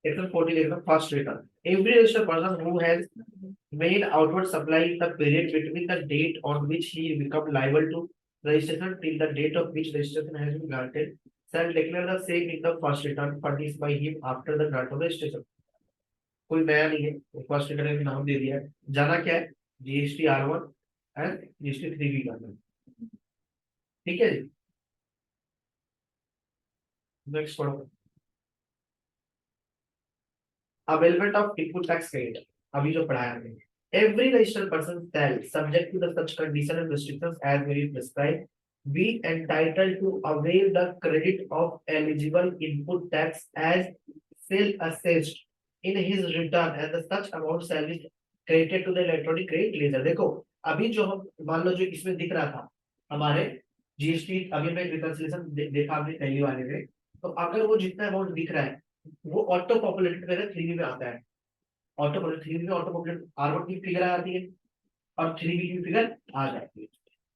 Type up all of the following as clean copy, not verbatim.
Section 14 is the first return. Every registered person who has made outward supply in the period between the date on which he become liable to registration till the date of which registration has been granted shall declare the same in the first return furnished by him after the grant of registration. कोई नया नहीं है, first return का नाम दे दिया है, जाना क्या है, जीएसटी R1 एंड जीएसटी 3 भी करना है, ठीक है जी। नेक्स्ट पढ़ो, availment of input tax credit, अभी जो पढ़ाया हमने। Every registered person shall, subject to the such conditions and restrictions as may be prescribed, be entitled to avail the credit of eligible input tax as self-assessed in his return, and the such amount shall be credited to the electronic credit ledger। देखो अभी जो हम मान लो जो इसमें दिख रहा था हमारे जीएसटी, अभी मैं रिकंसिलिएशन देखा आपने पहली वाले में, तो अगर वो जितना अमाउंट दिख रहा है वो ऑटो पॉपुलेटेड मेरे 3 में आता है, ऑटो पॉपुलेट 3 में ऑटो पॉपुलेट R1 की फिगर आती है और 3 की फिगर आ जाती है,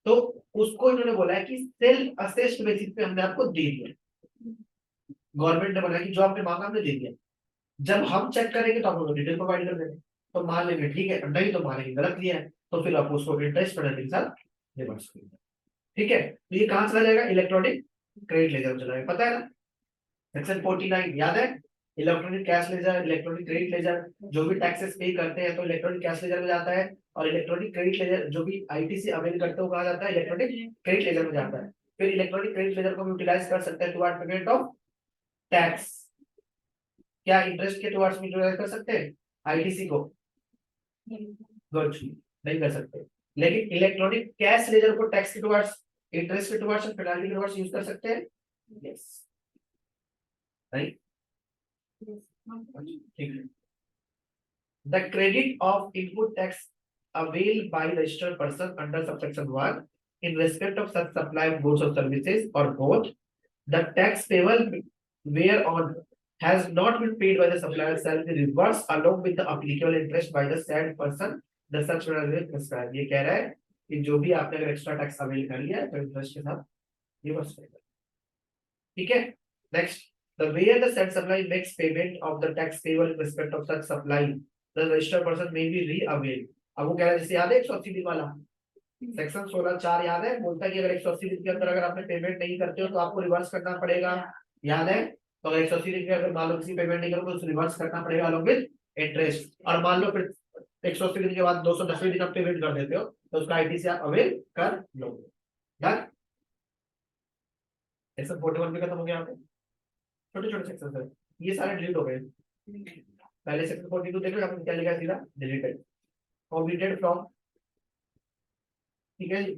तो उसको इन्होंने बोला है कि सेल्फ असेस्ड बेसिस पे हमने आपको दे दिया, गवर्नमेंट ने बोला कि जो आपने मांगा हमने दे दिया, जब हम चेक करेंगे तो आपको डिटेल प्रोवाइड कर देंगे, तो मान लेंगे ठीक है, नहीं तो मानेंगे गलत लिया है, तो फिर आप उसको इंटरेस्ट पेनल्टी के साथ रिवर्स करेंगे, ठीक है। तो ये कहां चला जाएगा, इलेक्ट्रॉनिक क्रेडिट लेजर में चला जाएगा, पता है ना, सेक्शन 49 याद है, electronic cash ledger, electronic credit ledger, जो भी टैक्सेस पे करते हैं तो इलेक्ट्रॉनिक कैश लेजर में जाता है, और इलेक्ट्रॉनिक क्रेडिट लेजर जो भी आईटीसी अवेल करते हो कहा जाता है, इलेक्ट्रॉनिक क्रेडिट लेजर में जाता है। फिर इलेक्ट्रॉनिक क्रेडिट लेजर को यूटिलाइज कर सकते हैं टुवर्ड पेमेंट ऑफ टैक्स, क्या इंटरेस्ट के टुवर्ड्स में यूटिलाइज कर सकते हैं आईटीसी को, नहीं कर सकते, लेकिन इलेक्ट्रॉनिक कैश लेजर को टैक्स के टुवर्ड्स, इंटरेस्ट के टुवर्ड्स और पेनल्टी के टुवर्ड्स यूज कर सकते हैं, यस राइट, ठीक है। The credit of input tax availed by registered person under subsection 1 in respect of such supply of goods or services or both, the tax payable whereon has not been paid by the supplier shall be reversed along with the applicable interest by the said person the such will prescribe। ये कह रहा है कि जो भी आपने अगर extra tax avail कर लिया है तो इंटरेस्ट के साथ रिवर्स करेगा, ठीक है। Next, the where the said supply makes payment of the tax payable in respect of such supply, the registered person may be re-avail। अब वो कह रहा है, जैसे याद है 180 दिन वाला सेक्शन 16(4) याद है, बोलता है कि अगर 180 दिन के अंदर अगर आपने पेमेंट नहीं करते हो तो आपको रिवर्स करना पड़ेगा, याद है, तो अगर 180 दिन के अगर मान लो किसी पेमेंट नहीं करोगे तो रिवर्स करना पड़ेगा अलॉन्ग विद इंटरेस्ट, और मान लो फिर 180 दिन के बाद 210 दिन आप पेमेंट कर देते हो तो उसका आईटीसी आप अवेल कर लोगे। डन, सेक्शन 41 भी खत्म हो गया, छोटे छोटे सेक्शन है ये सारे डिलीट हो गए। पहले सेक्शन 42 देखो आपने क्या लिखा है, सीधा डिलीटेड, ओमिटेड फ्रॉम, ठीक है जी,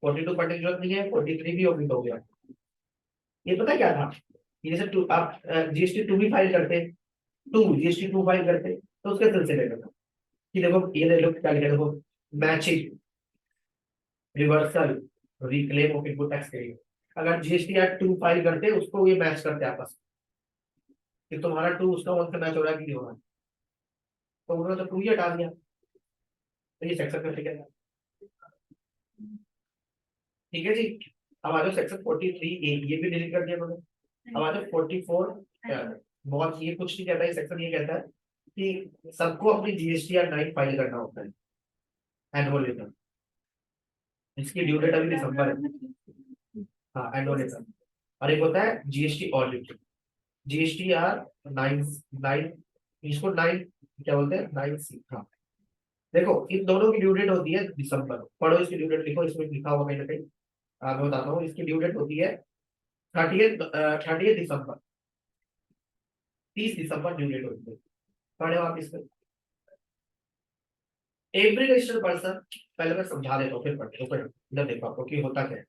42 पढ़ने की जरूरत नहीं है, 43 भी ओमिट हो गया। ये पता क्या था, जैसे टू आप जीएसटी 2 भी फाइल करते, जीएसटी 2 फाइल करते तो उसके सिलसिले में कि देखो ये देखो क्या लिखा है, देखो matching, reversal, reclaim of input tax credit, अगर जीएसटी एक्ट 2 फाइल करते उसको ये मैच करते आपस में कि तुम्हारा 2 उसका 1 से मैच हो रहा है कि नहीं हो रहा है, तो उन्होंने तो 2 ही हटा दिया, तो ये सेक्शन में ठीक है, ठीक है जी। अब आ जाओ सेक्शन 43A, ये भी डिलीट कर दिया मैंने। अब आ जाओ 44, बहुत ये कुछ नहीं कहता है सेक्शन, ये कहता है कि सबको अपनी जीएसटी और 9 फाइल करना होता है, एनुअल रिटर्न, इसकी ड्यू डेट अभी दिसंबर है, हाँ एनुअल रिटर्न, और एक होता है जीएसटी ऑडिट, जीएसटी आर 9, इसको 9 क्या बोलते हैं, 9C, हाँ। देखो इन दोनों की ड्यू डेट होती है दिसंबर, पढ़ो इसकी ड्यू डेट लिखो, इसमें लिखा होगा कहीं ना कहीं, मैं बताता हूँ, इसकी ड्यू डेट होती है 30 दिसंबर, 30 दिसंबर ड्यू डेट होती है, पढ़े आप इसमें। एवरी रजिस्टर्ड पर्सन, पहले मैं समझा देता हूँ फिर पढ़ते हो, इधर देखो आपको कि होता क्या है।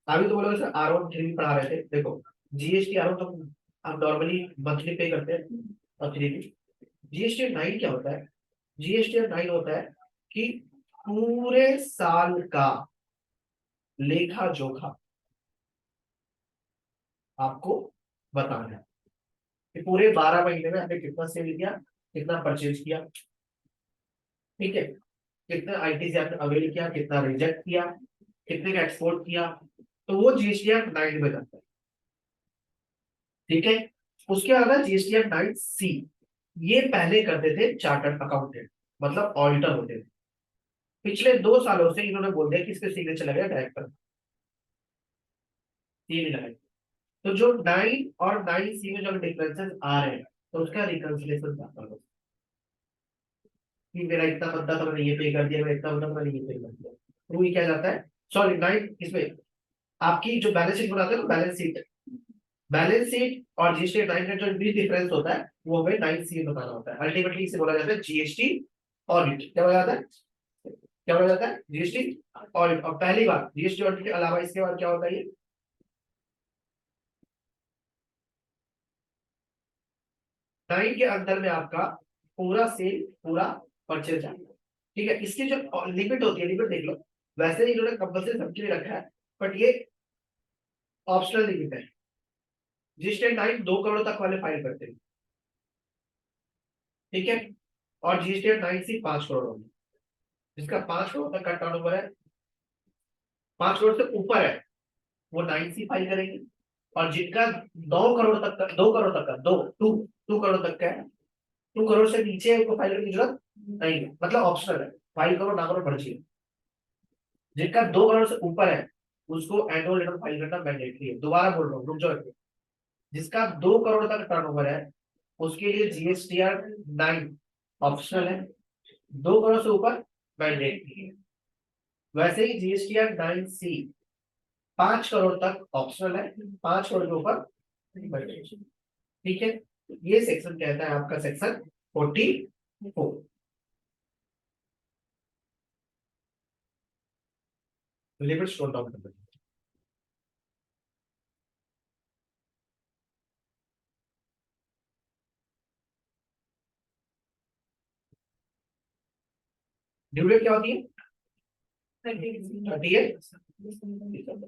अभी तो बोलो सर R1 3 पढ़ा रहे थे, देखो जीएसटी R1 तो हम नॉर्मली मंथली पे करते हैं, और 3 जीएसटी 9 क्या होता है, जीएसटी 9 होता है कि पूरे साल का लेखा जोखा आपको बताना है कि पूरे 12 महीने में आपने कितना सेल किया, कितना परचेज किया, ठीक है, कितना आईटी से आपने अवेल किया, कितना रिजेक्ट किया, कितने का एक्सपोर्ट किया, तो वो जीएसटी 9 में जाता है, ठीक है। उसके बाद है जीएसटीआर 9C। ये पहले करते थे चार्टर्ड अकाउंटेंट, मतलब ऑडिटर होते थे। पिछले 2 सालों से इन्होंने बोल दिया कि इसके सिग्नेचर लगेगा डायरेक्टर, ये नहीं लगेगा। तो जो 9 और 9C में जो डिफरेंसेस आ रहे हैं, तो उसका रिकंसिलिएशन करो कि मेरा इतना बंदा था मैंने ये पे कर दिया, मेरा इतना बंदा मैंने ये पे कर दिया। तो ये क्या जाता है, सॉरी 9 इसमें आपकी जो बैलेंस शीट बनाते हैं, बैलेंस शीट और जीएसटी 9 का जो भी डिफरेंस होता है वो हमें 9C में बताना होता है। अल्टीमेटली इसे बोला जाता है जीएसटी ऑडिट। क्या बोला जाता है, क्या बोला जाता है, जीएसटी ऑडिट। और पहली बात जीएसटी ऑडिट के अलावा इसके बाद क्या होता है, ये 9 के अंदर में आपका पूरा सेल, पूरा परचेज आएगा। ठीक है, इसकी जो लिमिट होती है, लिमिट देख लो। वैसे ही इन्होंने कंपल्सरी सबके लिए रखा है, बट ये ऑप्शनल लिमिट है। जीएसटी 9 2 करोड़ तक वाले फाइल करते हैं, ठीक है। और जीएसटी 9C 5 करोड़ होगी, जिसका 5 करोड़ तक का टर्नओवर है, 5 करोड़ से ऊपर है, वो 9C फाइल करेंगे। और जिनका 2 करोड़ तक का, 2 करोड़ तक का, 2 करोड़ तक का है, 2 करोड़ से नीचे उनको फाइल करने की जरूरत नहीं है, मतलब ऑप्शनल है, फाइल करो ना करो पर्ची है। जिनका 2 करोड़ से ऊपर है उसको एनुअल रिटर्न फाइल करना मैंडेटरी है। दोबारा बोल रहा हूँ, रुक जाओ। जिसका 2 करोड़ तक टर्नओवर है उसके लिए जीएसटीआर 9 ऑप्शनल है, 2 करोड़ से ऊपर मैंडेटरी है। वैसे ही जीएसटीआर 9C 5 करोड़ तक ऑप्शनल है, 5 करोड़ के ऊपर मैंडेटरी। ठीक है, ये सेक्शन कहता है आपका सेक्शन 44। लिमिट नोट डाउन कर, ड्यू डेट क्या होती है, 30 है,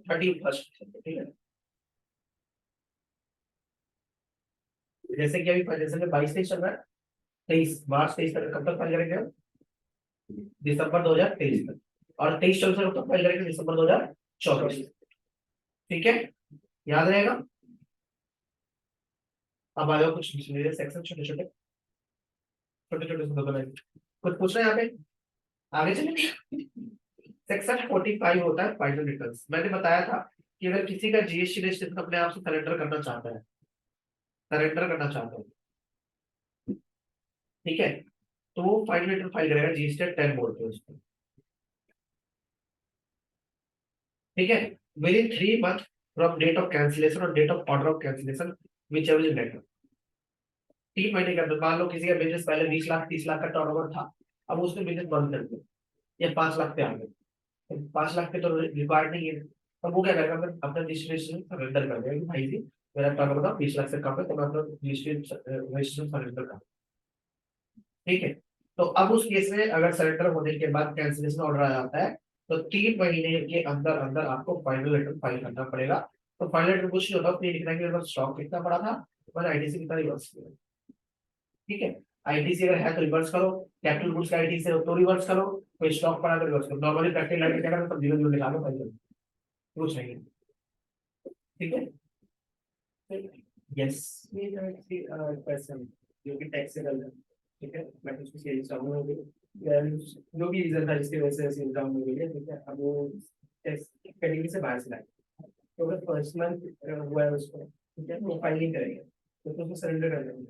31st। ठीक है, जैसे कि अभी जैसे कि 22-23 चल रहा है, 23 मार्च 23 तक कब तक फाइल करेंगे हम? दिसंबर 2023 तक। और 23-24 कब तक फाइल करेंगे? दिसंबर 2024। ठीक है, याद रहेगा। अब आएगा कुछ सेक्शन, छोटे छोटे छोटे छोटे से बनाए, कुछ पूछना है यहाँ पे, आगे चलेंगे। सेक्शन 45 होता है फाइनल रिटर्न्स। मैंने बताया था कि अगर किसी का जीएसटी रजिस्ट्रेशन अपने आप से सरेंडर करना चाहता है, सरेंडर करना चाहता है, ठीक है, तो वो फाइनल रिटर्न फाइल करेगा, जीएसटी 10 बोलते हैं उसको। ठीक है, within 3 month from date of cancellation और date of order of cancellation, whichever is better. 3 महीने के अंदर, मान लो किसी का बिजनेस पहले 20 लाख 30 लाख का टर्नओवर था, अब उसने बिजनेस बंद कर दिया, या 5 लाख पे आ गए, 5 लाख पे तो रिक्वायर्ड नहीं है, अब वो क्या करेगा, फिर अपना रजिस्ट्रेशन सरेंडर कर देगा कि भाई जी मेरा टर्नओवर 20 लाख से कम है, तो मैं अपना रजिस्ट्रेशन सरेंडर कर। ठीक है, तो अब उस केस में अगर सरेंडर होने के बाद कैंसिलेशन ऑर्डर आ जाता है, तो 3 महीने के अंदर अंदर आपको फाइनल रिटर्न फाइल करना पड़ेगा। तो फाइनल रिटर्न कुछ नहीं होता, तो ये लिखना है कि मेरे पास स्टॉक कितना पड़ा था, मैंने आईटीसी कितना रिवर्स किया। ठीक है, आईटीसी अगर है तो रिवर्स करो, कैपिटल गुड्स का आईटीसी है तो रिवर्स करो, कोई स्टॉक पड़ा तो रिवर्स करो। नॉर्मली प्रैक्टिकल लाइट क्या करते हैं, 0 0 निकालो फाइल करो, कुछ नहीं। ठीक है, यस, ये क्वेश्चन जो कि टैक्स से कर, ठीक है, मैं कुछ कुछ यही चाहूंगा कि जो भी रीजन था जिसकी वजह से ऐसे एग्जाम हो गई है, ठीक है, अब वो टैक्स कैटेगरी से बाहर से लाए, तो अगर पर्सनल हुआ है उसको, ठीक है, वो फाइल नहीं करेंगे, तो उसको सरेंडर कर देंगे।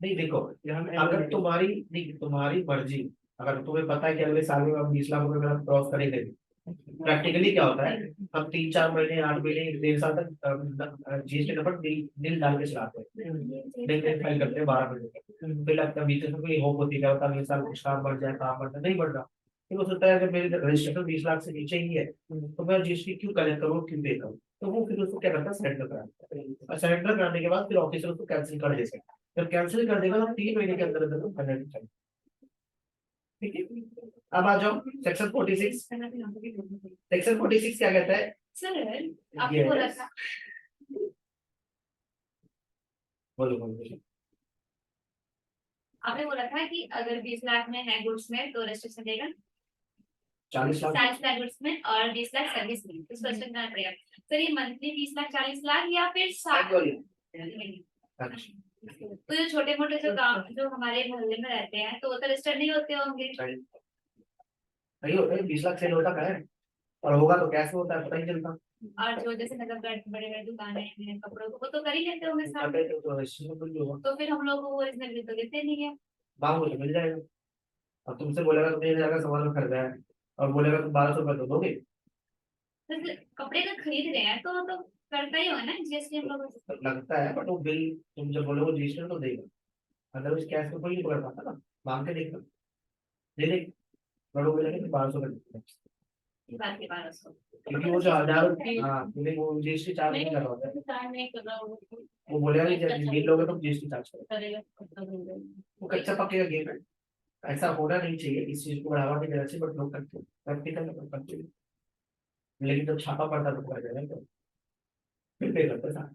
नहीं देखो, अगर तुम्हारी, नहीं तुम्हारी मर्जी, अगर तुम्हें पता है कि अगले साल में हम 20 लाख रुपए मेरा क्रॉस करेंगे, प्रैक्टिकली क्या होता है, हम 3-4 महीने 8 महीने 1.5 साल तक जीएसटी नंबर नील डाल के चलाते हैं, नील फाइल करते हैं 12 महीने, फिर लगता है बीच में कोई होप होती है, अगले साल कुछ काम बढ़ जाए, काम बढ़ जाए, नहीं बढ़ रहा, फिर हो सकता है अगर मेरे रजिस्ट्रेशन 20 लाख से नीचे ही है, तो मैं जीएसटी क्यों कलेक्ट करूँ, क्यों पे करूँ, तो वो फिर उसको क्या करता है, सरेंडर कराता है, और सरेंडर कराने के बाद फिर ऑफिसर उसको कैंसिल कर देते हैं। जब कैंसिल कर देगा तो 3 महीने के अंदर अंदर फाइनल। ठीक है, अब आ जाओ सेक्शन 46। सेक्शन 46 क्या कहता है, सर आपने बोला था, बोलो बोलो। आपने बोला था कि अगर 20 लाख में है गुड्स में तो रजिस्ट्रेशन देगा 40 लाख 40 लाख गुड्स में और 20 लाख सर्विस में, तो क्वेश्चन करना पड़ेगा सर, ये मंथली 20 लाख 40 लाख या फिर साल? तो जो छोटे मोटे जो काम जो हमारे मोहल्ले में रहते हैं तो वो तो रजिस्टर नहीं होते होंगे। नहीं होते, 20 लाख सेल होता है और होगा तो कैसे होता है पता ही नहीं चलता। और जो जैसे मतलब बड़े बड़े दुकानें हैं कपड़ों को वो तो कर ही लेते होंगे सब। अबे तो रजिस्ट्रेशन कुछ भी होगा, तो फिर हम लोग को वो ओरिजिनल बिल तो देते नहीं है। मांगो तो मिल जाएगा। अब तुमसे बोलेगा तुमने 1,000 का सामान खरीदा है और बोलेगा तुम 1,200 रुपये तो दोगे, तो कपड़े का खरीद रहे हैं तो करता ही होगा ना जीएसटी हम लोग। तो लगता है, बट वो बिल तुम जब बोलोगे रजिस्टर तो देगा। अदरवाइज कैश में कोई नहीं पकड़ पाता ना, मांग के देखना दे दे, बट वो बोलेंगे कि 1,200 का देना। बात के 1200। क्योंकि वो जो 1,000, हाँ क्योंकि वो जीएसटी चार्ज नहीं कर रहा होता है। वो बोलेगा कि जब बिल लोगे तो जीएसटी चार्ज करेगा, वो कच्चा पक्के का गेम है। ऐसा होना नहीं चाहिए, इस चीज को बढ़ावा नहीं देना चाहिए, बट लोग करते हैं, प्रैक्टिकल करते हैं। लेकिन जब छापा पड़ता है तो पकड़ जाएगा, तो फिर पे करते हैं सारा,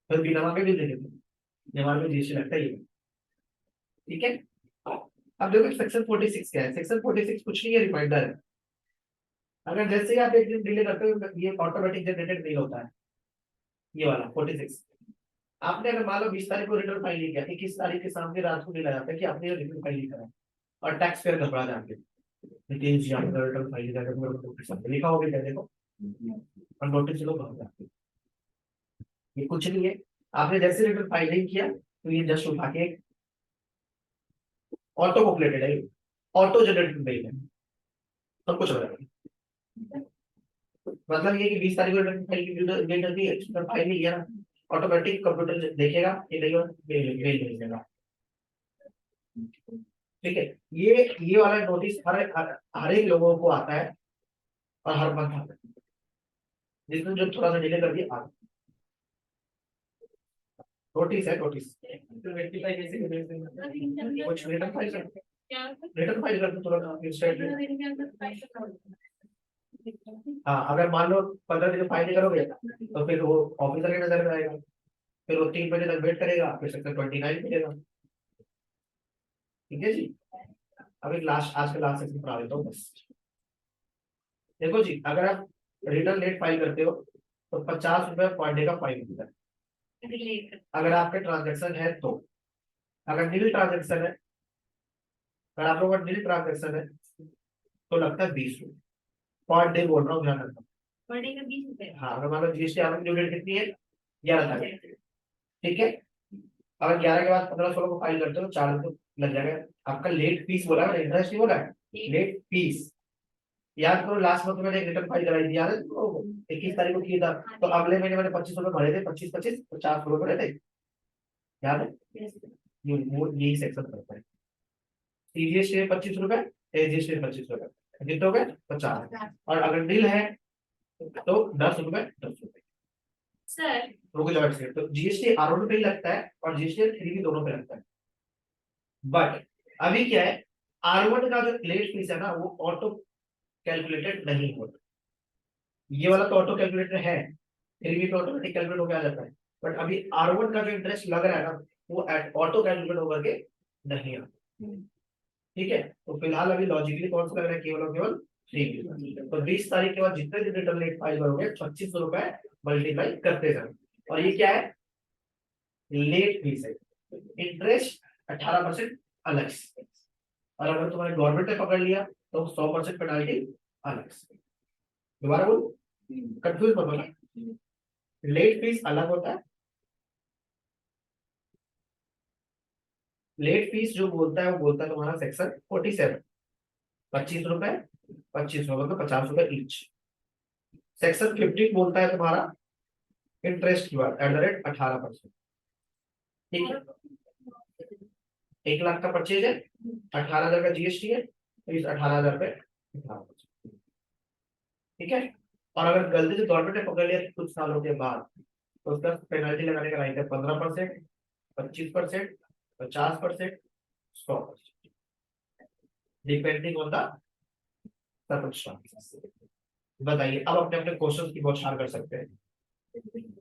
फिर बिना मांगे भी दे देते हैं, हमारे में जीएसटी लगता ही है। ठीक है, अब देखो सेक्शन 46 क्या है। सेक्शन 46 कुछ नहीं है, रिमाइंडर है। अगर जैसे ही आप एक दिन डिले करते हो ये ऑटोमेटिक जनरेटेड मेल होता है, ये वाला 46। आपने अगर मान लो 20 तारीख को रिटर्न फाइल नहीं किया, 21 तारीख के सामने रात को मिला जाता है कि आपने ये रिटर्न फाइल नहीं करा, और टैक्स पेयर घबरा जाते हैं, लेकिन जी आपने रिटर्न फाइल जाकर लिखा होगा क्या देखो, और नोटिस लोग घबरा जाते हैं। ये कुछ नहीं है, आपने जैसे रिटर्न फाइल नहीं किया तो ये जस्ट उठा के ऑटो पॉपुलेटेड है, ऑटो जनरेटेड मेल है, सब कुछ हो रहा है। मतलब ये कि 20 तारीख को रिटर्न फाइल की डेट होती है, रिटर्न फाइल नहीं किया, ऑटोमेटिक कंप्यूटर देखेगा ये नहीं हो, मेल नहीं देगा। ठीक है, ये वाला नोटिस हर एक लोगों को आता है और हर मंथ आता है, जिसमें जो थोड़ा सा डिले कर दिया आता नोटिस है, नोटिस कुछ रिटर्न फाइल कर दो तुरंत इंस्टेंट। हाँ अगर मान लो 15 दिन फाइल नहीं करोगे तो फिर वो ऑफिसर के नजर में आएगा, फिर वो 3 बजे तक वेट करेगा, फिर सेक्टर 29 मिलेगा। ठीक है जी, अभी लास्ट आज का लास्ट सेक्शन पढ़ा देता हूँ बस। देखो जी, अगर आप रिटर्न लेट फाइल करते हो तो 50 रुपये पर डे का फाइन होता है, अगर आपके ट्रांजेक्शन है तो। अगर नील ट्रांजेक्शन है, अगर आप लोगों का नील ट्रांजेक्शन है तो लगता है 20 रुपये पर डे, बोल रहा हूँ ध्यान रखना। पर डे का 20 रुपए। हाँ अगर मान लो जीएसटी आपकी ड्यू डेट कितनी है, 11 तारीख, ठीक है, अगर 11 के बाद 15-16 को फाइल करते हो 4 दिन तो लग जाएगा। आपका लेट फीस बोला है, इंटरेस्ट नहीं बोला है, लेट फीस। याद करो लास्ट मंथ मैंने एक रिटर्न फाइल कराई थी, याद है तुमको? 21 तारीख को किया था, तो अगले महीने मैंने 25 रुपये भरे थे, 25-25 50 रुपये भरे थे, याद है? वो यही सेक्शन करता है। सीजीएसटी में 25 रुपये, एजीएसटी में 25 रुपये, कितने हो गए? 50। और अगर डील है तो 10 रुपये 10 रुपये। सर रुको जाओ एक सेकंड, तो जीएसटी आर1 पे ही लगता है और जीएसटी 3 भी दोनों पे लगता है। बट अभी क्या है, R1 का जो लेट फीस है ना वो ऑटो कैलकुलेटेड नहीं होता, ये वाला तो ऑटो कैलकुलेटेड है, 3 पे ऑटोमेटिक कैलकुलेट होकर आ जाता है। बट अभी R1 का जो इंटरेस्ट लग रहा है ना वो ऑटो कैलकुलेट होकर के नहीं आता। ठीक है, तो फिलहाल अभी लॉजिकली कौन सा लग रहा है, केवल और केवल 3। तो 20 तारीख के बाद जितने दिन रिटर्न लेट फाइल करोगे 2500 रुपए मल्टीप्लाई करते जाओ, और ये क्या है, लेट फीस है। इंटरेस्ट 18% अलग से, और अगर तुम्हारे गवर्नमेंट ने पकड़ लिया तो 100% पेनाल्टी अलग से। दोबारा बोलो, कंफ्यूज मत होना, लेट फीस अलग होता है। लेट फीस जो बोलता है वो बोलता है तुम्हारा सेक्शन 47, 25 रुपए, 25 रुपए तो 50 रुपए ईच। सेक्शन 15 बोलता है तुम्हारा इंटरेस्ट की बात, @ 18%। ठीक है, 1 लाख का परचेज है, 18,000 का जीएसटी है, तो इस 18,000 रुपए 18%। ठीक है, और अगर गलती से गवर्नमेंट ने पकड़ लिया कुछ सालों के बाद तो उसका पेनल्टी लगाने का राइट है 15%, 25%, 50%, 100%, डिपेंडिंग ऑन द सर्कमस्टांसेस। बताइए, अब अपने अपने क्वेश्चन की बौछार कर सकते हैं।